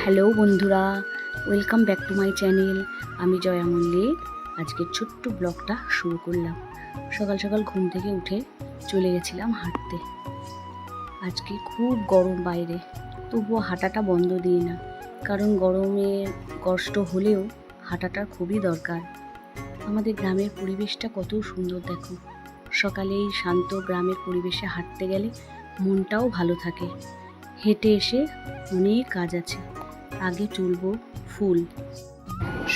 Hello বন্ধুরা, welcome back to my channel. আমি জয়া মল্লিক। আজকে ছোট্ট ব্লগটা শুরু করলাম। সকাল সকাল ঘুম থেকে উঠে চলে গেছিলাম হাঁটতে। আজকে খুব গরম বাইরে, তবুও হাঁটাটা বন্ধ দিই না, কারণ গরমে কষ্ট হলেও হাঁটাটা খুবই দরকার। আমাদের গ্রামের পরিবেশটা কত সুন্দর দেখো। সকালে এই শান্ত গ্রামের পরিবেশে হাঁটতে গেলে মনটাও ভালো থাকে। হেঁটে এসে অনেক কাজ আছে। আগে তুলবো ফুল।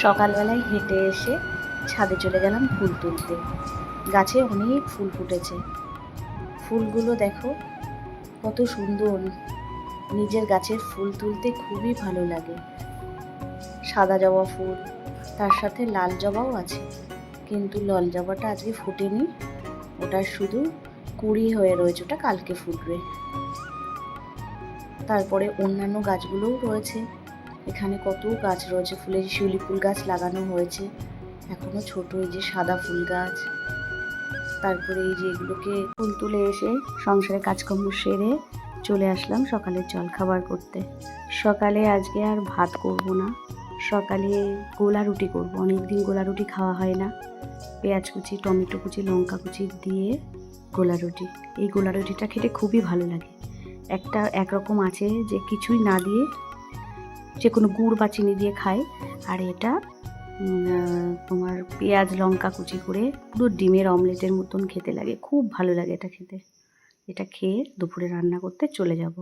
সকালবেলায় হেঁটে এসে ছাদে চলে গেলাম ফুল তুলতে। গাছে অনেক ফুল ফুটেছে। ফুলগুলো দেখো কত সুন্দর। নিজের গাছের ফুল তুলতে খুবই ভালো লাগে। সাদা জবা ফুল, তার সাথে লাল জবাও আছে, কিন্তু লাল জবাটা আজকে ফোটেনি। ওটা শুধু কুঁড়ি হয়ে রয়েছে, ওটা কালকে ফুটবে। তারপরে অন্যান্য গাছগুলোও রয়েছে। এখানে কত গাছ রয়েছে, ফুলের শিউলি ফুল গাছ লাগানো হয়েছে এখনো ছোট। এই যে সাদা ফুল গাছ, তারপরে এই যে এগুলোকে ফুল তুলে এসে সংসারে কাজকর্ম সেরে চলে আসলাম সকালের জলখাবার করতে। সকালে আজকে আর ভাত করব না, সকালে গোলা রুটি করব। অনেকদিন গোলা রুটি খাওয়া হয় না। পেঁয়াজ কুচি, টমেটো কুচি, লঙ্কা কুচি দিয়ে গোলা রুটি। এই গোলা রুটিটা খেতে খুবই ভালো লাগে। একটা একরকম আছে যে কিছুই না দিয়ে যে কোনো গুড় বা চিনি দিয়ে খায়, আর এটা তোমার পেঁয়াজ লঙ্কা কুচি করে পুরো ডিমের অমলেটের মতন খেতে লাগে। খুব ভালো লাগে এটা খেতে। এটা খেয়ে দুপুরে রান্না করতে চলে যাব।